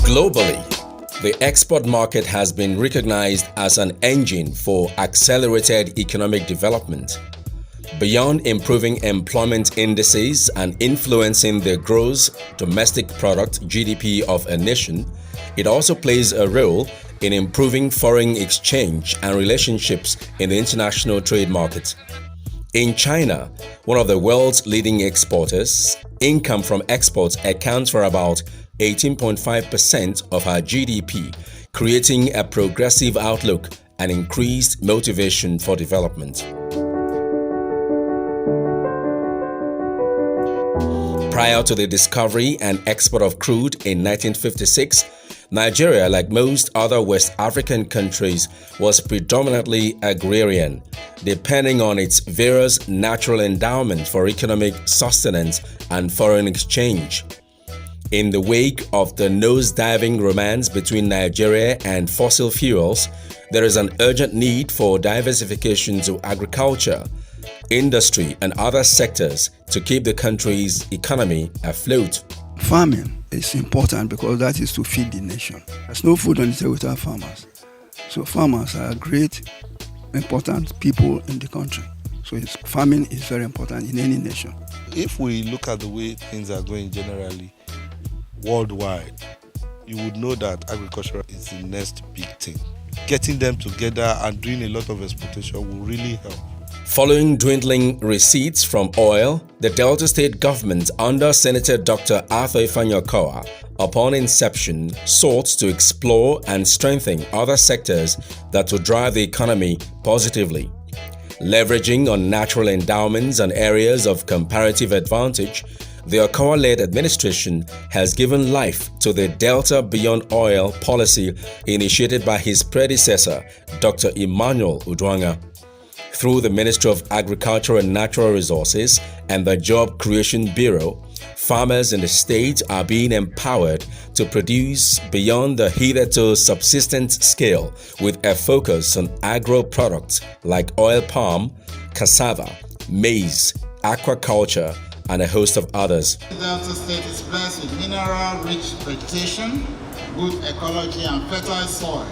Globally, the export market has been recognized as an engine for accelerated economic development. Beyond improving employment indices and influencing the gross domestic product (GDP) of a nation, it also plays a role in improving foreign exchange and relationships in the international trade market. In China, one of the world's leading exporters, income from exports accounts for about 18.5% of our GDP, creating a progressive outlook and increased motivation for development. Prior to the discovery and export of crude in 1956, Nigeria, like most other West African countries, was predominantly agrarian, depending on its various natural endowments for economic sustenance and foreign exchange. In the wake of the nose-diving romance between Nigeria and fossil fuels, there is an urgent need for diversification to agriculture, industry, and other sectors to keep the country's economy afloat. Farming is important because that is to feed the nation. There's no food on the table without farmers. So farmers are great, important people in the country. So farming is very important in any nation. If we look at the way things are going generally, worldwide, you would know that agriculture is the next big thing. Getting them together and doing a lot of exploitation will really help. Following dwindling receipts from oil, the Delta State government under Senator Dr. OKOWA, upon inception, sought to explore and strengthen other sectors that would drive the economy positively. Leveraging on natural endowments and areas of comparative advantage, the OKOWA-led administration has given life to the Delta Beyond Oil policy initiated by his predecessor, Dr. Emmanuel Udwanga. Through the Ministry of Agriculture and Natural Resources and the Job Creation Bureau, farmers in the state are being empowered to produce beyond the hitherto subsistence scale with a focus on agro products like oil palm, cassava, maize, aquaculture, and a host of others. The Delta State is blessed with mineral-rich vegetation, good ecology, and fertile soil,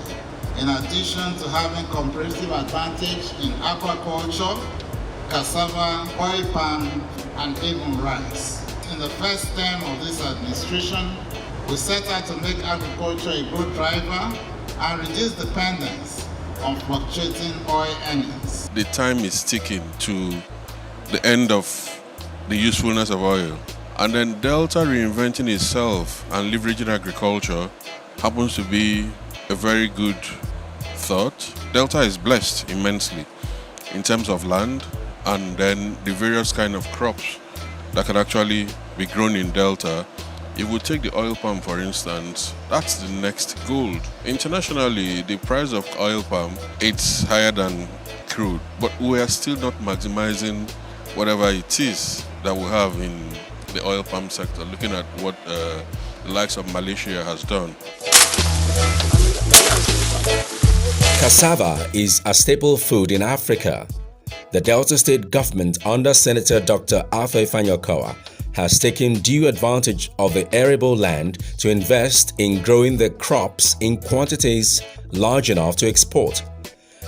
in addition to having comparative advantage in aquaculture, cassava, oil palm, and even rice. In the first term of this administration, we set out to make agriculture a growth driver and reduce dependence on fluctuating oil earnings. The time is ticking to the end of the usefulness of oil. And then Delta reinventing itself and leveraging agriculture happens to be a very good thought. Delta is blessed immensely in terms of land and then the various kind of crops that can actually be grown in Delta. If we take the oil palm, for instance, that's the next gold. Internationally, the price of oil palm, it's higher than crude, but we are still not maximizing whatever it is that we have in the oil palm sector, looking at what the likes of Malaysia has done. Cassava is a staple food in Africa. The Delta State government under Senator Dr. OKOWA has taken due advantage of the arable land to invest in growing the crops in quantities large enough to export.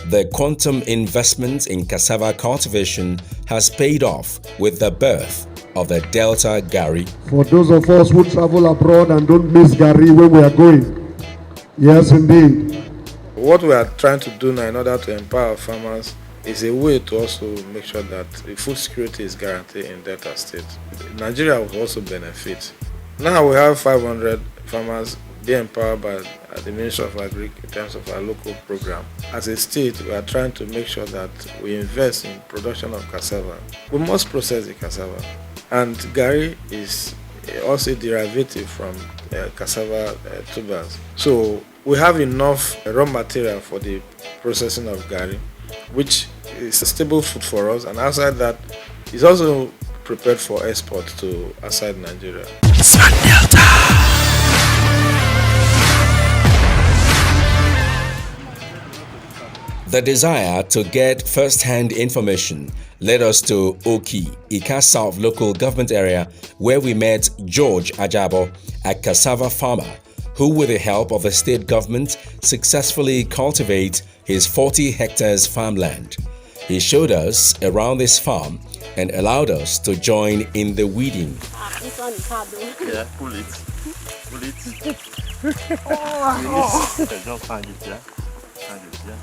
The quantum investment in cassava cultivation has paid off with the birth of the Delta Gari. For those of us who travel abroad and don't miss Gari when we are going, yes indeed. What we are trying to do now in order to empower farmers is a way to also make sure that the food security is guaranteed in Delta State. Nigeria will also benefit. Now we have 500 farmers being empowered by the Ministry of Agri in terms of our local program. As a state, we are trying to make sure that we invest in production of cassava. We must process the cassava. And Gari is also a derivative from cassava tubers. So we have enough raw material for the processing of Gari, which is a stable food for us, and outside that, it's also prepared for export to outside Nigeria. The desire to get first-hand information led us to Oki, Ika South local government area, where we met George Ajabo, a cassava farmer who with the help of the state government successfully cultivates his 40 hectares farmland. He showed us around this farm and allowed us to join in the weeding. This one is hard though. Yeah, pull it. Pull it. Oh. Just hang it, yeah? Hang it, yeah?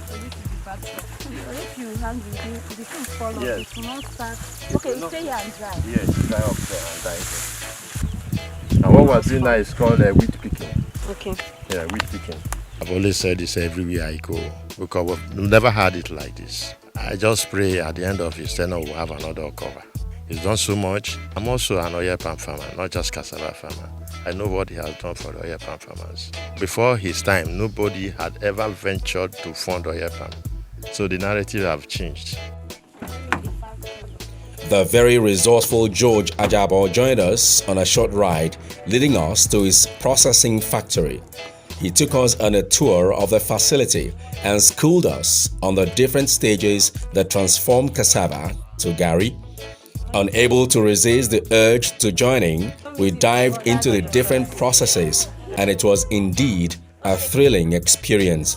If you hang it, the thing fall off. Yes. It will not start. Okay, you stay here and dry. Yes, dry up there and dry it. And what was doing now is called wheat picking. Okay. Yeah, wheat picking. I've always said this everywhere I go because we've never had it like this. I just pray at the end of his tenure we'll have another OKOWA. He's done so much. I'm also an oil palm farmer, not just cassava farmer. I know what he has done for the oil palm farmers. Before his time, nobody had ever ventured to fund oil palm. So the narrative have changed. The very resourceful George Ajabo joined us on a short ride, leading us to his processing factory. He took us on a tour of the facility and schooled us on the different stages that transform cassava to garri. Unable to resist the urge to join in, we dived into the different processes, and it was indeed a thrilling experience.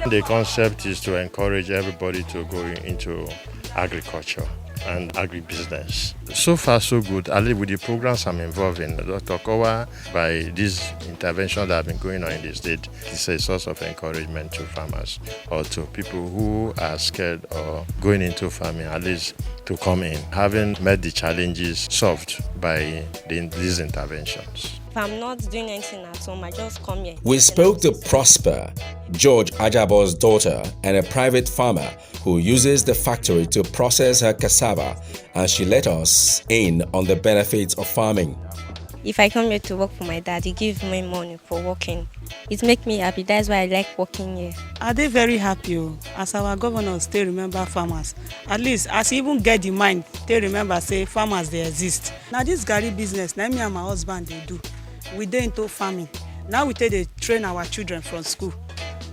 The concept is to encourage everybody to go into agriculture and agribusiness. So far, so good. At least with the programs I'm involved in, Dr. OKOWA, by this intervention that have been going on in the state, it's a source of encouragement to farmers or to people who are scared or going into farming, at least to come in, having met the challenges solved by these interventions. If I'm not doing anything at home, I just come here. We spoke to Prosper, George Ajabo's daughter and a private farmer who uses the factory to process her cassava, and she let us in on the benefits of farming. If I come here to work for my dad, he gives me money for working. It makes me happy. That's why I like working here. Are they very happy? As our governor still remember farmers. At least as he even get the mind, they remember say farmers they exist. Now this garri business, now me and my husband they do. We dey into farming. Now we take they train our children from school.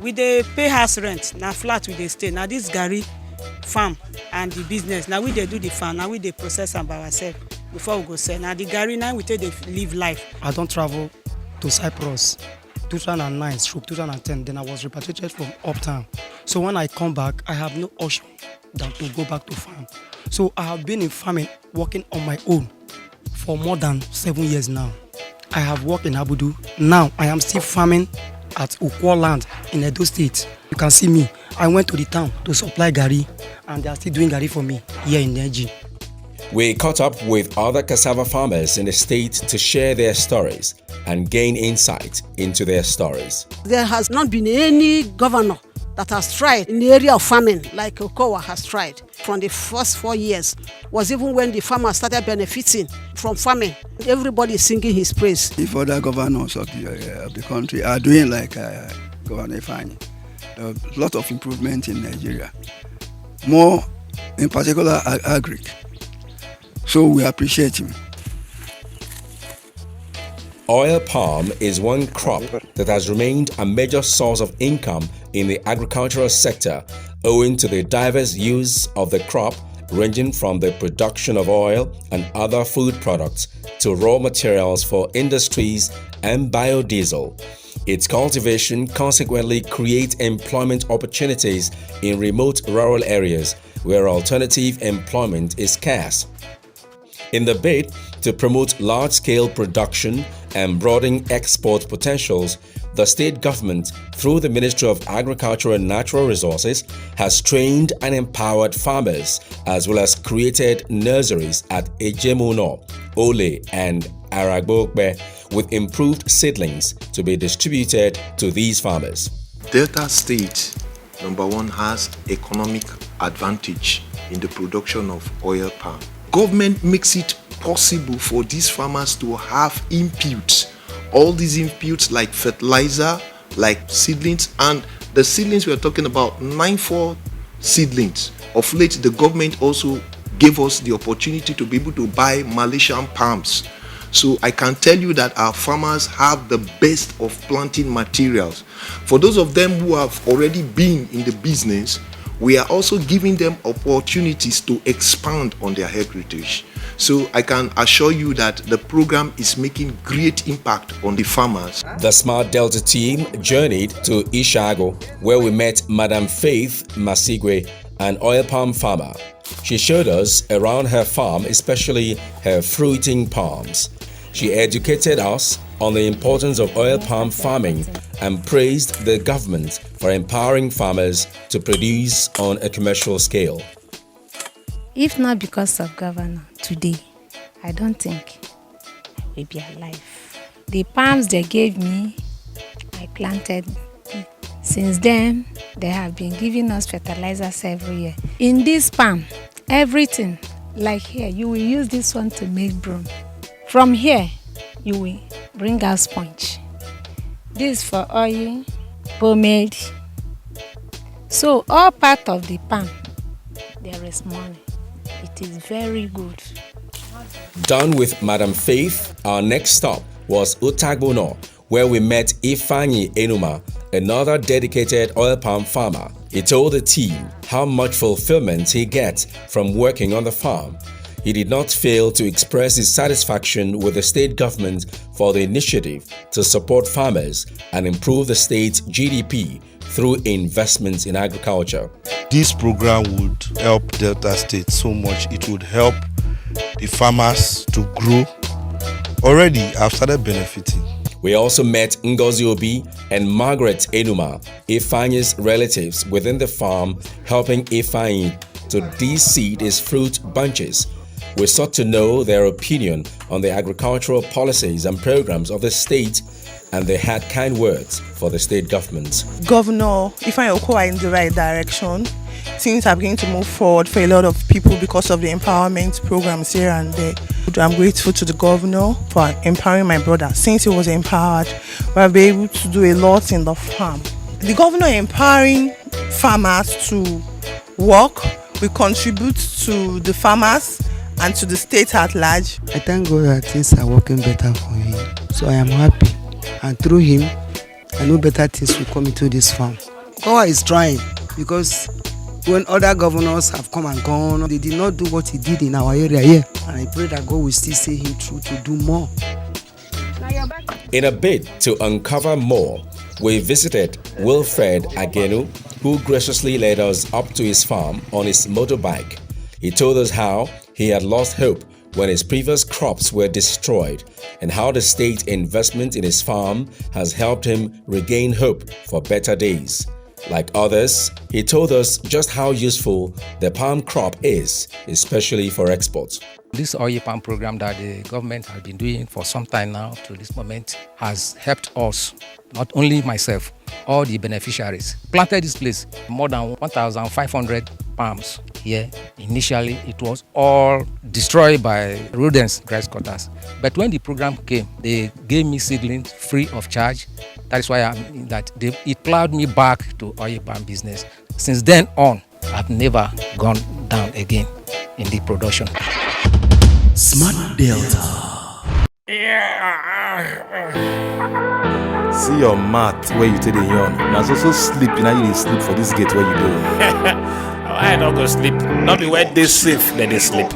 We dey pay house rent. Now flat we dey stay. Now this garri farm and the business. Now we dey do the farm. Now we dey process them by ourselves before we go sell. Now the garri now we take they live life. I don't travel to Cyprus 2009/2010. Then I was repatriated from uptown. So when I come back, I have no option than to go back to farm. So I have been in farming, working on my own for more than 7 years now. I have worked in Abudu. Now I am still farming at OKOWA land in Edo State. You can see me. I went to the town to supply garri, and they are still doing garri for me here in Neji. We caught up with other cassava farmers in the state to share their stories and gain insight into their stories. There has not been any governor that has tried in the area of farming like OKOWA has tried. From the first 4 years was even when the farmers started benefiting from farming. Everybody is singing his praise. If other governors of the country are doing like Governor Ifeanyi, a lot of improvement in Nigeria, more in particular agric. So we appreciate him. Oil palm is one crop that has remained a major source of income in the agricultural sector owing to the diverse use of the crop, ranging from the production of oil and other food products to raw materials for industries and biodiesel. Its cultivation consequently creates employment opportunities in remote rural areas where alternative employment is scarce. In the bid to promote large-scale production and broaden export potentials, the state government, through the Ministry of Agriculture and Natural Resources, has trained and empowered farmers as well as created nurseries at Ejemuno, Ole, and Aragbogbe with improved seedlings to be distributed to these farmers. Delta State, number one, has economic advantage in the production of oil palm. Government makes it possible for these farmers to have inputs. All these inputs like fertilizer, like seedlings, and the seedlings we are talking about, 94 seedlings. Of late, the government also gave us the opportunity to be able to buy Malaysian palms. So I can tell you that our farmers have the best of planting materials. For those of them who have already been in the business, we are also giving them opportunities to expand on their heritage. So I can assure you that the program is making great impact on the farmers. The Smart Delta team journeyed to Ishago, where we met Madam Faith Masigwe, an oil palm farmer. She showed us around her farm, especially her fruiting palms. She educated us on the importance of oil palm farming and praised the government for empowering farmers to produce on a commercial scale. If not because of governor today, I don't think I will be alive. The palms they gave me, I planted. Since then, they have been giving us fertilizers every year. In this palm, everything, like here, you will use this one to make broom. From here, you will bring out sponge. This for oil, pomade. So all part of the palm, there is money. It is very good. Done with Madam Faith, our next stop was Utagbono, where we met Ifeanyi Enuma, another dedicated oil palm farmer. He told the team how much fulfillment he gets from working on the farm. He did not fail to express his satisfaction with the state government for the initiative to support farmers and improve the state's GDP through investments in agriculture. This program would help Delta State so much. It would help the farmers to grow. Already, I've started benefiting. We also met Ngozi Obi and Margaret Enuma, Ifeanyi's relatives within the farm, helping Ifeanyi to de-seed his fruit bunches. We sought to know their opinion on the agricultural policies and programs of the state, and they had kind words for the state government. Governor Ifeanyi OKOWA in the right direction. Things are beginning to move forward for a lot of people because of the empowerment programs here and there. I'm grateful to the governor for empowering my brother. Since he was empowered, we'll be able to do a lot in the farm. The governor empowering farmers to work will contribute to the farmers and to the state at large. I thank God that things are working better for him. So I am happy. And through him, I know better things will come into this farm. OKOWA is trying because when other governors have come and gone, they did not do what he did in our area here. And I pray that God will still see him through to do more. In a bid to uncover more, we visited Wilfred Agenu, who graciously led us up to his farm on his motorbike. He told us how he had lost hope when his previous crops were destroyed and how the state investment in his farm has helped him regain hope for better days. Like others, he told us just how useful the palm crop is, especially for exports. This oil palm program that the government has been doing for some time now to this moment has helped us, not only myself, all the beneficiaries. Planted this place, more than 1,500 palms here. Initially, it was all destroyed by rodents, grass cutters. But when the program came, they gave me seedlings free of charge. That is why it plowed me back to oil palm business. Since then on, I've never gone down again in the production. Smart Delta. See your mat where you take the yawn. Now also sleep, you know you sleep for this gate where you do. I don't go sleep. Not be where they safe, then they sleep.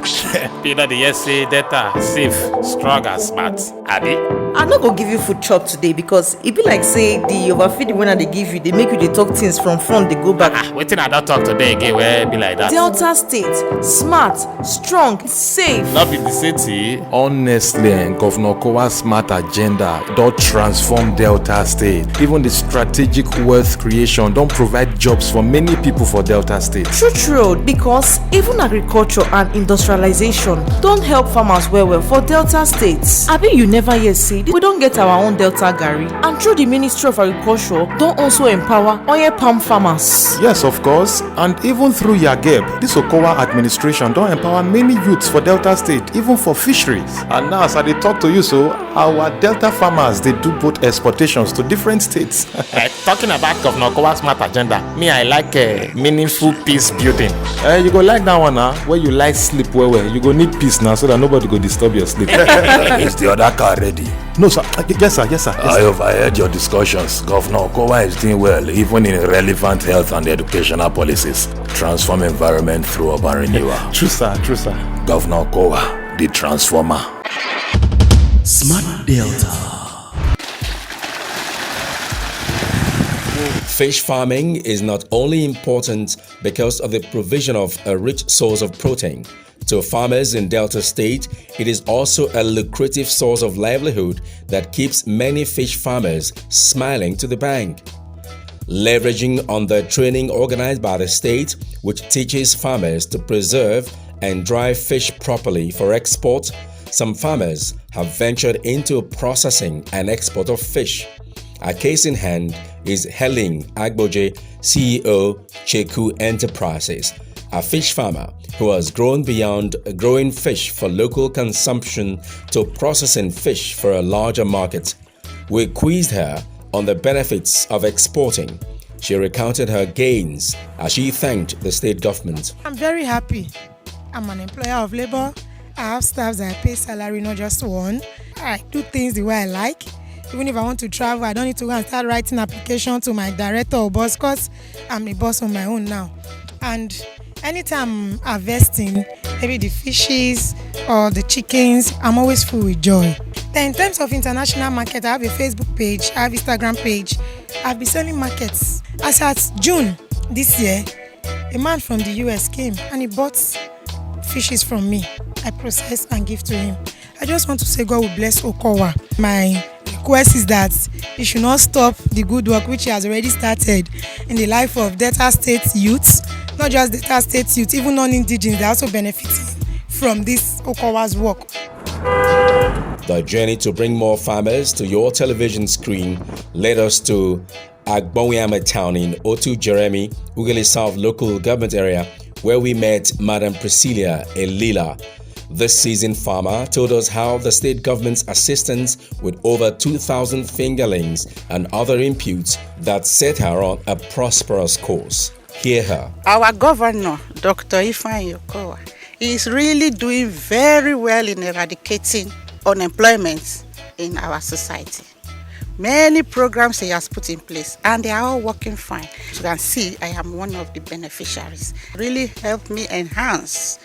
Peter the say data safe, strong and smart. Abi? I'm not gonna give you food chop today because it be like say the overfeeding when they give you, they make you they talk things from front, they go back. Waiting I don't talk today again, where it be like that. Delta State, smart, strong, safe. Not be the city. Honestly, Governor OKOWA's smart agenda don't transform Delta State. Even the strategic wealth creation don't provide jobs for many people for Delta State. True, because even agriculture and industrialization don't help farmers well for Delta states. Abi you never yet see we don't get our own Delta Gari, and through the Ministry of Agriculture don't also empower oil palm farmers. Yes, of course, and even through YAGEB, this OKOWA administration don't empower many youths for Delta State, even for fisheries. And now as I talk to you, so our Delta farmers they do both exportations to different states. Talking about Governor OKOWA's smart agenda, me I like meaningful peace building. You go like that one, where you like sleep well. You go need peace now so that nobody go disturb your sleep. Is the other car ready? No, sir. Yes, sir. I overheard your discussions. Governor OKOWA is doing well, even in relevant health and educational policies. Transform environment through urban renewal. True, sir. Governor OKOWA, the transformer. Smart Delta. Fish farming is not only important because of the provision of a rich source of protein. To farmers in Delta State, it is also a lucrative source of livelihood that keeps many fish farmers smiling to the bank. Leveraging on the training organized by the state, which teaches farmers to preserve and dry fish properly for export, some farmers have ventured into processing and export of fish. A case in hand is Helen Agboje, CEO, Cheku Enterprises, a fish farmer who has grown beyond growing fish for local consumption to processing fish for a larger market. We quizzed her on the benefits of exporting. She recounted her gains as she thanked the state government. I'm very happy. I'm an employer of labor. I have staffs that I pay salary, not just one. I do things the way I like. Even if I want to travel, I don't need to go and start writing application to my director or boss because I'm a boss on my own now. And anytime I'm harvesting, maybe the fishes or the chickens, I'm always full with joy. Then in terms of international market, I have a Facebook page, I have Instagram page. I've been selling markets. As at June this year, a man from the US came and he bought fishes from me. I process and give to him. I just want to say God will bless OKOWA. My request is that he should not stop the good work which he has already started in the life of Delta State youths. Not just Delta State youth, even non-indigenous, they are also benefiting from this OKOWA's work. The journey to bring more farmers to your television screen led us to Agbonwiame town in Otu Jeremy, Ughelli South local government area, where we met Madam Priscilla Elila. This seasoned farmer told us how the state government's assistance with over 2,000 fingerlings and other inputs that set her on a prosperous course. Hear her. Our governor, Dr. Ifeanyi Okowa, is really doing very well in eradicating unemployment in our society. Many programs he has put in place and they are all working fine. As you can see, I am one of the beneficiaries. Really helped me enhance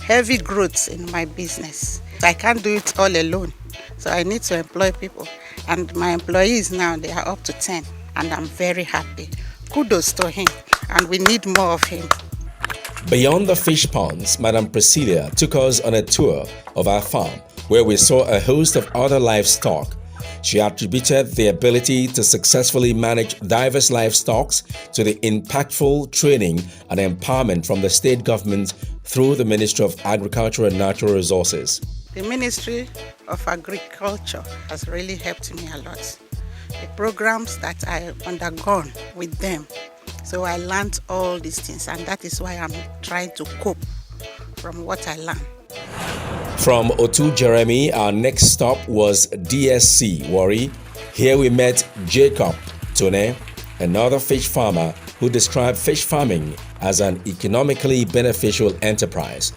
heavy growth in my business. I can't do it all alone, so I need to employ people. And my employees now, they are up to 10, and I'm very happy. Kudos to him, and we need more of him. Beyond the fish ponds, Madam Priscilla took us on a tour of our farm, where we saw a host of other livestock. She attributed the ability to successfully manage diverse livestock to the impactful training and empowerment from the state government through the Ministry of Agriculture and Natural Resources. The Ministry of Agriculture has really helped me a lot. The programs that I undergone with them, so I learned all these things, and that is why I'm trying to cope from what I learned. From Otu Jeremy, our next stop was DSC Warri. Here we met Jacob Tone, another fish farmer who described fish farming as an economically beneficial enterprise.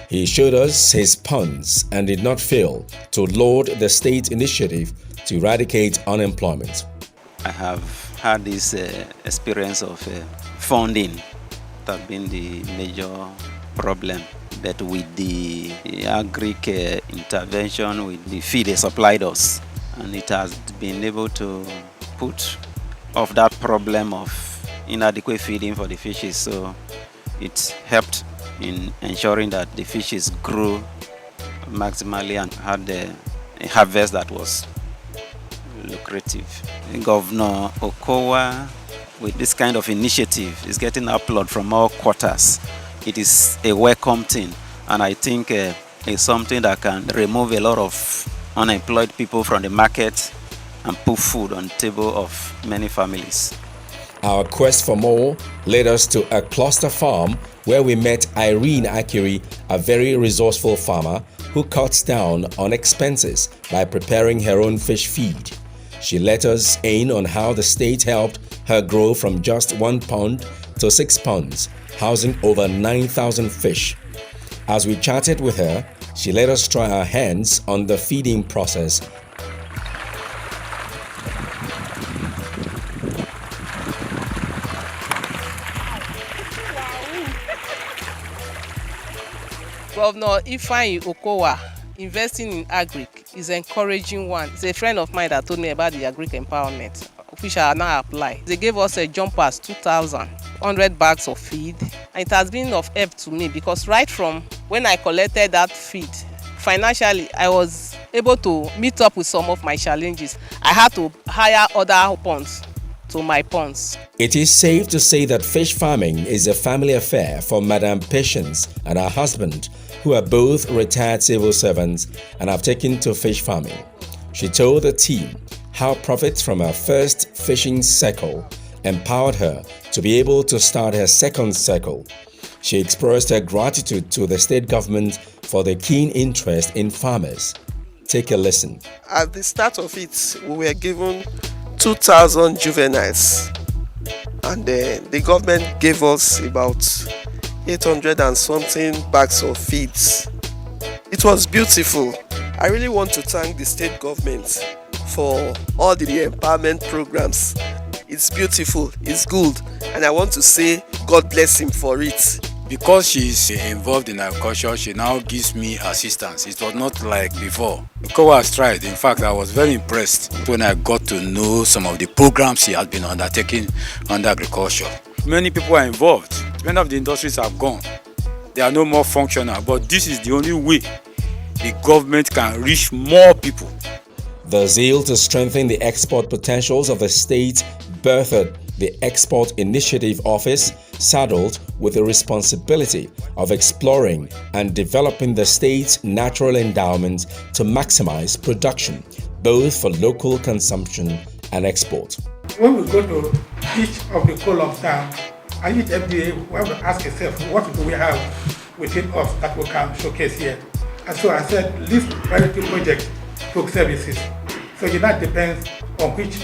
He showed us his ponds and did not fail to laud the state initiative to eradicate unemployment. I have had this experience of funding that has been the major problem. But with the agric intervention, with the feed they supplied us, and it has been able to put off that problem of inadequate feeding for the fishes. So it helped in ensuring that the fishes grew maximally and had a harvest that was lucrative. Governor OKOWA, with this kind of initiative, is getting applaud from all quarters. It is a welcome thing, and I think it's something that can remove a lot of unemployed people from the market and put food on the table of many families. Our quest for more led us to a cluster farm where we met Irene Akiri, a very resourceful farmer who cuts down on expenses by preparing her own fish feed. She let us in on how the state helped her grow from just 1 pond to 6 ponds, housing over 9,000 fish. As we chatted with her, she let us try our hands on the feeding process. Governor Ifeanyi OKOWA investing in agric is encouraging one. It's a friend of mine that told me about the agric empowerment, which I now apply. They gave us a jumpers 2,100 bags of feed, and it has been of help to me because right from when I collected that feed, financially I was able to meet up with some of my challenges. I had to hire other ponds to my ponds. It is safe to say that fish farming is a family affair for Madam Patience and her husband, who are both retired civil servants and have taken to fish farming. She told the team how profits from her first fishing cycle empowered her to be able to start her second cycle. She expressed her gratitude to the state government for the keen interest in farmers. Take a listen. At the start of it, we were given 2,000 juveniles, and the government gave us about 800 and something bags of feeds. It was beautiful. I really want to thank the state government for all the empowerment programs. It's beautiful, it's good, and I want to say God bless him for it. Because she's involved in agriculture, she now gives me assistance. It was not like before. OKOWA has tried. In fact, I was very impressed when I got to know some of the programs she has been undertaking under agriculture. Many people are involved. Many of the industries have gone. They are no more functional, but this is the only way the government can reach more people. The zeal to strengthen the export potentials of the state birthed the Export Initiative Office, saddled with the responsibility of exploring and developing the state's natural endowments to maximize production, both for local consumption and export. When we go to each of the columns now, and each FDA, we have to ask yourself, what do we have within us that we can showcase here? And so I said, list priority projects, book services. So it not depends on which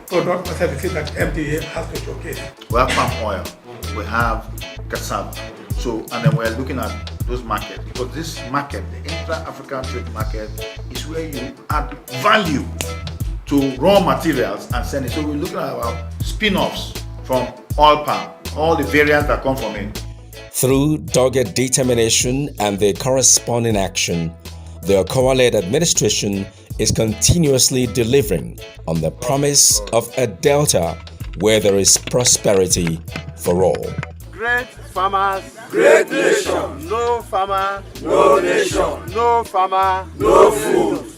product or services that MDA has to showcase. We have palm oil, we have cassava. So, and then we're looking at those markets, because this market, the intra-African trade market, is where you add value to raw materials and send it. So we're looking at our spin-offs from oil palm, all the variants that come from it. Through dogged determination and the corresponding action, the OKOWA-led administration is continuously delivering on the promise of a Delta where there is prosperity for all. Great farmers, great nation. No farmer, no nation. No farmer, no food.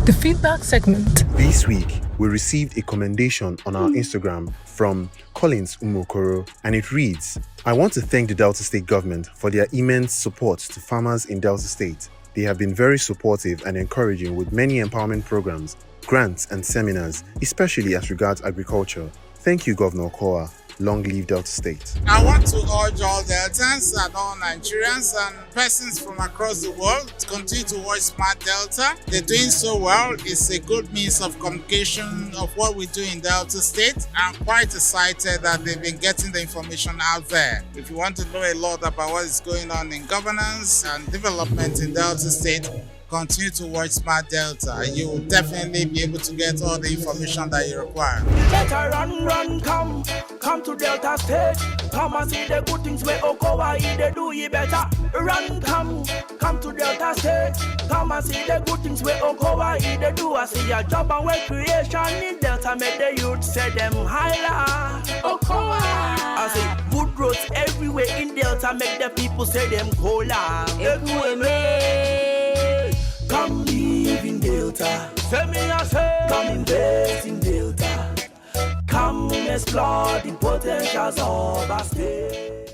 The feedback segment. This week, we received a commendation on our Instagram from Collins Umokoro, and it reads, I want to thank the Delta State government for their immense support to farmers in Delta State. They have been very supportive and encouraging with many empowerment programs, grants and seminars, especially as regards agriculture. Thank you, Governor OKOWA. Long live Delta State. I want to urge all Deltans and all Nigerians and persons from across the world to continue to watch Smart Delta. They're doing so well. It's a good means of communication of what we do in Delta State. I'm quite excited that they've been getting the information out there. If you want to know a lot about what is going on in governance and development in Delta State, continue to watch Smart Delta. You will definitely be able to get all the information that you require. Better run, come to Delta State. Come and see the good things where OKOWA they do you better. Run, come to Delta State. Come and see the good things where OKOWA they do. I see a job and work creation in Delta, make the youth say them higher. OKOWA. I see good roads everywhere in Delta, make the people say them cola. Come live in Delta. Come invest in Delta. Come explore the potentials of our state.